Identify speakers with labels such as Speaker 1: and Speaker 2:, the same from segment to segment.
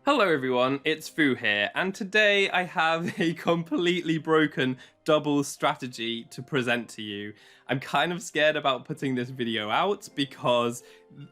Speaker 1: Hello everyone, it's Foo here, and today I have a completely broken double strategy to present to you. I'm kind of scared about putting this video out because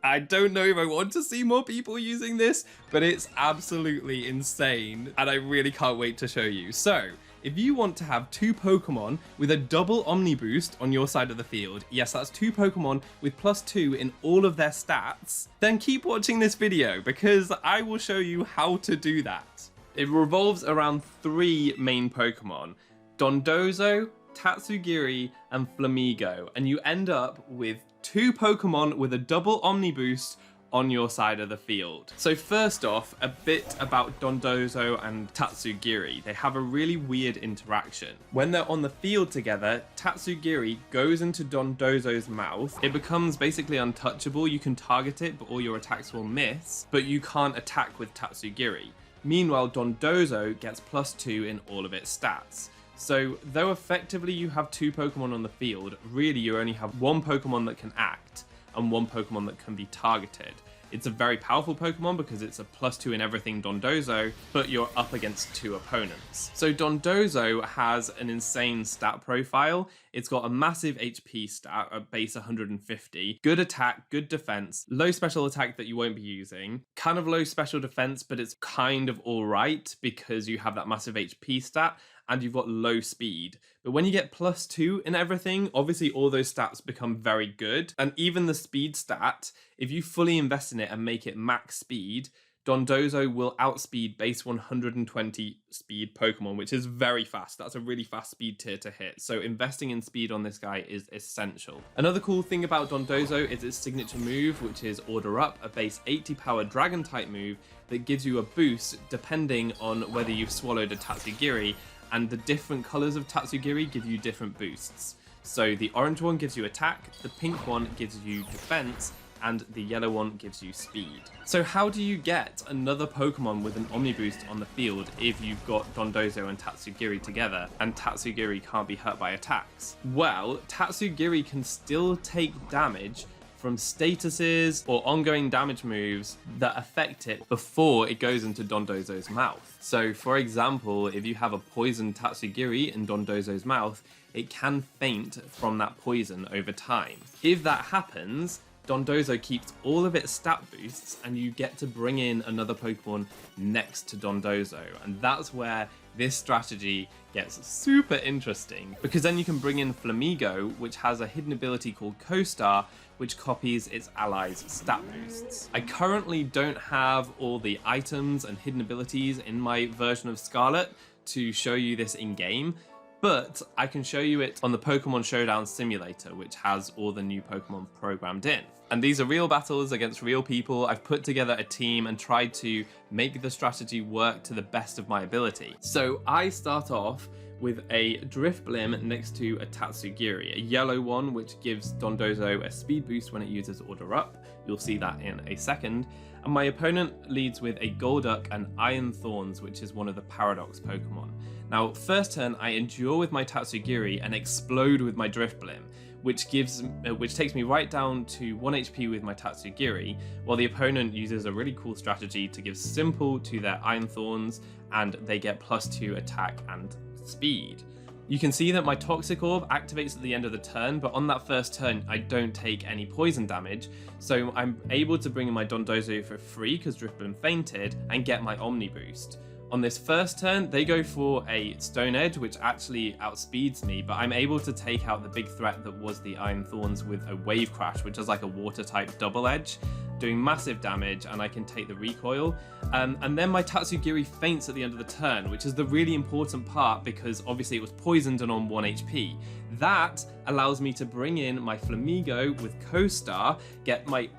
Speaker 1: I don't know if I want to see more people using this, but it's absolutely insane and I really can't wait to show you. So, if you want to have two Pokemon with a double Omni Boost on your side of the field, yes, that's two Pokemon with +2 in all of their stats, then keep watching this video because I will show you how to do that. It revolves around three main Pokemon: Dondozo, Tatsugiri, and Flamigo, and you end up with two Pokemon with a double Omni Boost on your side of the field. So first off, a bit about Dondozo and Tatsugiri. They have a really weird interaction. When they're on the field together, Tatsugiri goes into Dondozo's mouth. It becomes basically untouchable. You can target it, but all your attacks will miss, but you can't attack with Tatsugiri. Meanwhile, Dondozo gets +2 in all of its stats. So though effectively you have two Pokemon on the field, really you only have one Pokemon that can act and one Pokemon that can be targeted. It's a very powerful Pokemon because it's a +2 in everything Dondozo, but you're up against two opponents. So Dondozo has an insane stat profile. It's got a massive HP stat at base 150, good attack, good defense, low special attack that you won't be using, kind of low special defense, but it's kind of alright because you have that massive HP stat, and you've got low speed. But when you get +2 in everything, obviously all those stats become very good. And even the speed stat, if you fully invest in it and make it max speed, Dondozo will outspeed base 120 speed Pokemon, which is very fast. That's a really fast speed tier to hit. So investing in speed on this guy is essential. Another cool thing about Dondozo is its signature move, which is Order Up, a base 80 power dragon type move that gives you a boost depending on whether you've swallowed a Tatsugiri, and the different colors of Tatsugiri give you different boosts. So the orange one gives you attack, the pink one gives you defense, and the yellow one gives you speed. So how do you get another Pokemon with an Omni Boost on the field if you've got Dondozo and Tatsugiri together and Tatsugiri can't be hurt by attacks? Well, Tatsugiri can still take damage from statuses or ongoing damage moves that affect it before it goes into Dondozo's mouth. So for example, if you have a poisoned Tatsugiri in Dondozo's mouth, it can faint from that poison over time. If that happens, Dondozo keeps all of its stat boosts and you get to bring in another Pokemon next to Dondozo. And that's where this strategy gets super interesting, because then you can bring in Flamigo, which has a hidden ability called Co-Star, which copies its allies' stat boosts. I currently don't have all the items and hidden abilities in my version of Scarlet to show you this in-game, but I can show you it on the Pokemon Showdown Simulator, which has all the new Pokemon programmed in. And these are real battles against real people. I've put together a team and tried to make the strategy work to the best of my ability. So I start off with a Drifblim next to a Tatsugiri, a yellow one which gives Dondozo a speed boost when it uses Order Up. You'll see that in a second. And my opponent leads with a Golduck and Iron Thorns, which is one of the Paradox Pokemon. Now, first turn, I endure with my Tatsugiri and explode with my Drifblim, which takes me right down to 1 HP with my Tatsugiri, while the opponent uses a really cool strategy to give Simple to their Iron Thorns, and they get +2 attack and speed. You can see that my Toxic Orb activates at the end of the turn, but on that first turn, I don't take any poison damage, so I'm able to bring in my Dondozo for free because Drifblim fainted, and get my Omni Boost. On this first turn, they go for a Stone Edge, which actually outspeeds me, but I'm able to take out the big threat that was the Iron Thorns with a Wave Crash, which is like a water-type double edge, doing massive damage, and I can take the recoil. And then my Tatsugiri faints at the end of the turn, which is the really important part because obviously it was poisoned and on 1 HP. That allows me to bring in my Flamigo with Co-Star, get my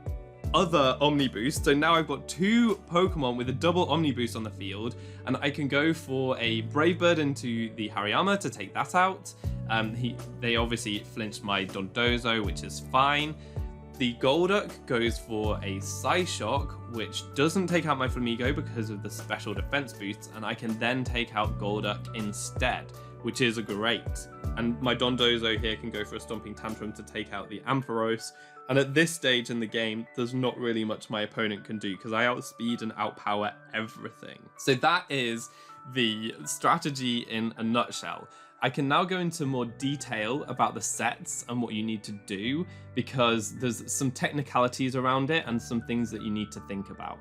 Speaker 1: other Omni Boost. So now I've got two Pokemon with a double Omni Boost on the field, and I can go for a Brave Bird into the Hariyama to take that out. They obviously flinched my Dondozo, which is fine. The Golduck goes for a Psyshock, which doesn't take out my Flamigo because of the special defense boosts, and I can then take out Golduck instead, which is great. And my Dondozo here can go for a Stomping Tantrum to take out the Ampharos, And at this stage in the game, there's not really much my opponent can do because I outspeed and outpower everything. So that is the strategy in a nutshell. I can now go into more detail about the sets and what you need to do because there's some technicalities around it and some things that you need to think about.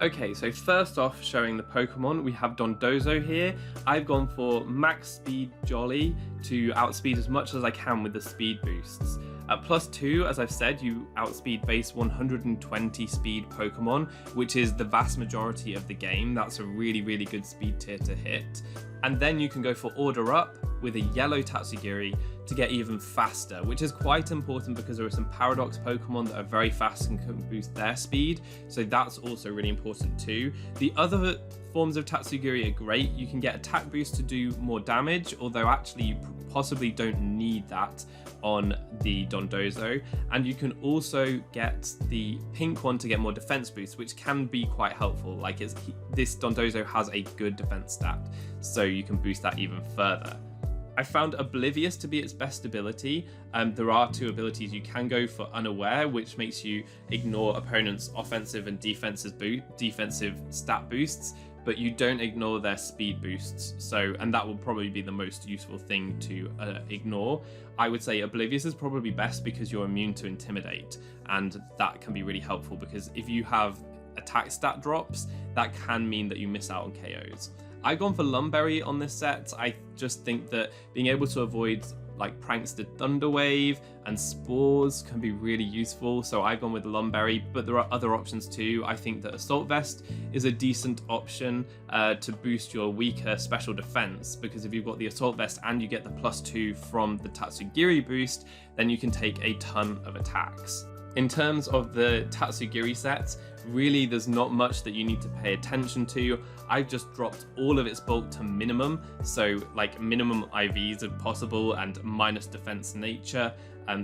Speaker 1: Okay, so first off, showing the Pokemon, we have Dondozo here. I've gone for max speed Jolly to outspeed as much as I can with the speed boosts. At +2, as I've said, you outspeed base 120 speed Pokemon, which is the vast majority of the game. That's a really, really good speed tier to hit. And then you can go for Order Up with a yellow Tatsugiri to get even faster, which is quite important because there are some Paradox Pokemon that are very fast and can boost their speed, so that's also really important too. The other forms of Tatsugiri are great. You can get attack boost to do more damage, although actually you possibly don't need that on the Dondozo, and you can also get the pink one to get more defense boost, which can be quite helpful. Like this Dondozo has a good defense stat, so you can boost that even further. I found Oblivious to be its best ability. There are two abilities. You can go for Unaware, which makes you ignore opponents' offensive and defensive stat boosts, but you don't ignore their speed boosts. And that will probably be the most useful thing to ignore. I would say Oblivious is probably best because you're immune to Intimidate, and that can be really helpful because if you have attack stat drops, that can mean that you miss out on KOs. I've gone for Lumberry on this set. I just think that being able to avoid like Prankster Thunder Wave and Spores can be really useful, so I've gone with Lumberry, but there are other options too. I think that Assault Vest is a decent option to boost your weaker special defense, because if you've got the Assault Vest and you get the +2 from the Tatsugiri boost, then you can take a ton of attacks. In terms of the Tatsugiri sets, really there's not much that you need to pay attention to. I've just dropped all of its bulk to minimum, so like minimum IVs if possible and minus defense nature,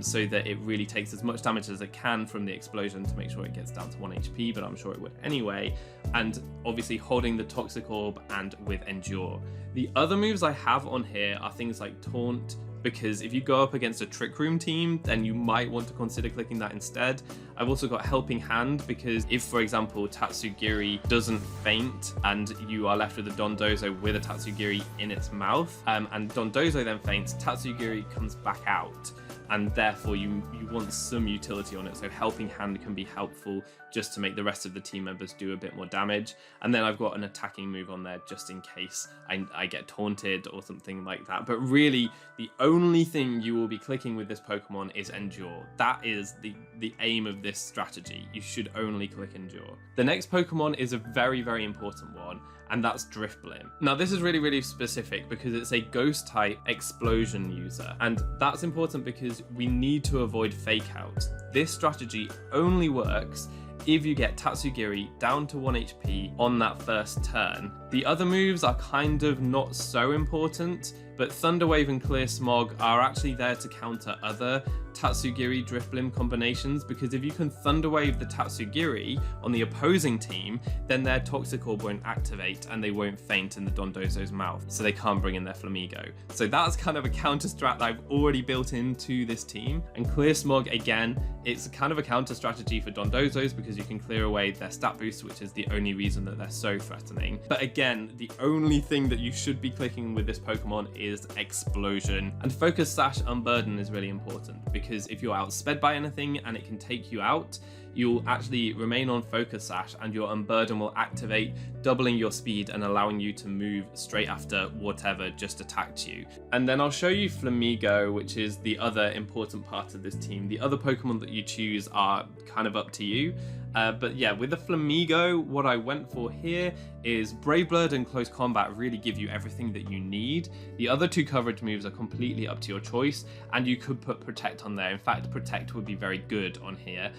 Speaker 1: so that it really takes as much damage as it can from the explosion to make sure it gets down to 1 HP, but I'm sure it would anyway. And obviously holding the Toxic Orb and with Endure. The other moves I have on here are things like Taunt, because if you go up against a Trick Room team, then you might want to consider clicking that instead. I've also got Helping Hand, because if, for example, Tatsugiri doesn't faint and you are left with a Dondozo with a Tatsugiri in its mouth, and Dondozo then faints, Tatsugiri comes back out, and therefore you want some utility on it, so Helping Hand can be helpful just to make the rest of the team members do a bit more damage. And then I've got an attacking move on there just in case I get taunted or something like that. But really, the only thing you will be clicking with this Pokemon is Endure. That is the aim of this strategy. You should only click Endure. The next Pokemon is a very, very important one, and that's Drifblim. Now this is really, really specific because it's a ghost type explosion user, and that's important because we need to avoid fake out. This strategy only works if you get Tatsugiri down to 1 HP on that first turn. The other moves are kind of not so important, but Thunder Wave and Clear Smog are actually there to counter other Tatsugiri Drifblim combinations, because if you can Thunder Wave the Tatsugiri on the opposing team, then their Toxic Orb won't activate and they won't faint in the Dondozo's mouth, so they can't bring in their Flamigo. So that's kind of a counter strat that I've already built into this team. And Clear Smog, again, it's kind of a counter strategy for Dondozos because you can clear away their stat boost, which is the only reason that they're so threatening. But again, the only thing that you should be clicking with this Pokemon is Explosion. And Focus Sash Unburden is really important, because if you're outsped by anything and it can take you out, you'll actually remain on Focus Sash and your Unburden will activate, doubling your speed and allowing you to move straight after whatever just attacked you. And then I'll show you Flamigo, which is the other important part of this team. The other Pokemon that you choose are kind of up to you. But yeah, with the Flamigo, what I went for here is Brave Bird and Close Combat really give you everything that you need. The other two coverage moves are completely up to your choice, and you could put Protect on there. In fact, Protect would be very good on here.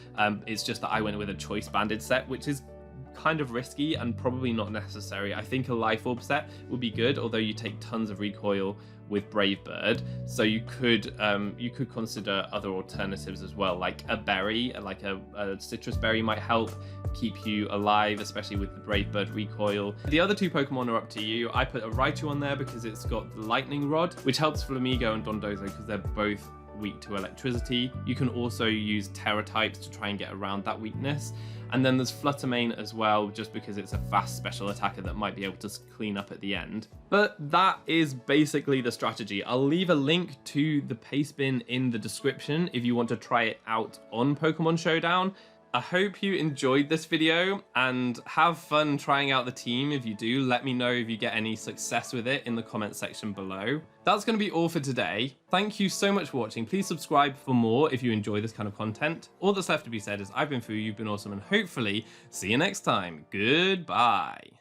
Speaker 1: It's just that I went with a Choice Banded set, which is kind of risky and probably not necessary. I think a Life Orb set would be good, although you take tons of recoil with Brave Bird, so you could consider other alternatives as well, like a berry, like a citrus berry might help keep you alive, especially with the Brave Bird recoil. The other two Pokemon are up to you. I put a Raichu on there because it's got the Lightning Rod, which helps Flamigo and Dondozo because they're both weak to electricity. You can also use Terror types to try and get around that weakness. And then there's Fluttermane as well, just because it's a fast special attacker that might be able to clean up at the end. But that is basically the strategy. I'll leave a link to the paste bin in the description if you want to try it out on Pokemon Showdown. I hope you enjoyed this video and have fun trying out the team. If you do, let me know if you get any success with it in the comment section below. That's going to be all for today. Thank you so much for watching. Please subscribe for more if you enjoy this kind of content. All that's left to be said is I've been Foo, you've been awesome, and hopefully see you next time. Goodbye.